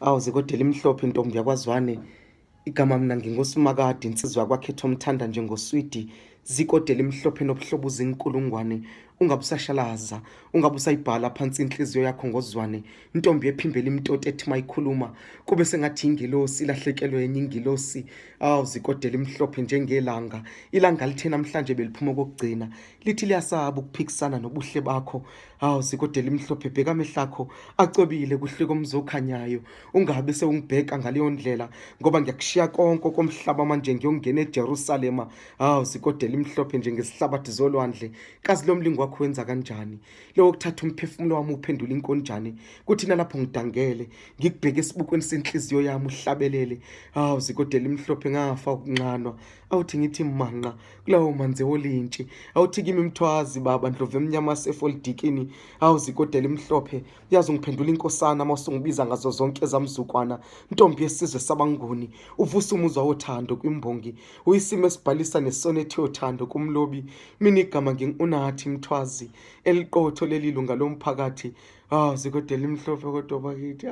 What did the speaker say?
Zikode Elimhlophe ntombi yakwazwane. Igama mina nginguSimakade, insizwa yakwakhetha omthanda njengoswidi. Zikode Elimhlophe nobuhlobo uzinkulungwane. Ungabe usashalaza, ungabe usayibhala phansi inhliziyo yakho ngozwane. Intombi ephimbela imitoto ethi mayikhuluma kube sengathi ingilosi, ilahlekelwe yenye ingilosi. Zikode Elimhlophe njengelanga. Ilanga lithe namhlanje beliphuma kokugcina, lithi liyasaba ukuphikisana nobuhle bakho. Zikode Elimhlophe, bheka amehlo akho acobile kuhle komzokhanyayo. Ungabe sewungibheka ngaleyo ndlela, ngoba ngiyakushiya konke komhlaba manje ngiyongena eJerusalema. Zikode Elimhlophe njengesihlabathi zolwandle. Kazi lo mlingo wakho wenza kanjani? Lo kuthatha umphefumulo wami uphendula inkonjane, kuthi nalapho ngidangele ngikubheke esibukweni senhliziyo yami uhlabelele. Zikode Elimhlophe, ngafa ukunqanwa. Awuthi ngithi manqa kulawo manze olintshi. Awuthi kimi mthwazi baba ndlove emnyama sefoldikini. Zikode Elimhlophe, yazi ungiphendula inkosana mawusungibiza ngazo zonke ezamzukwana. Ntombi yesizwe sabanguni, uvusa umuzwa wothando kwimbongi. Uyisimo esibhalisa nesonethi yothando kumlobi. Mina igama ngingunathi mthwazi, eliqotho leli lunga lomphakathi. Zikode Elimhlophe kodwa bakithi.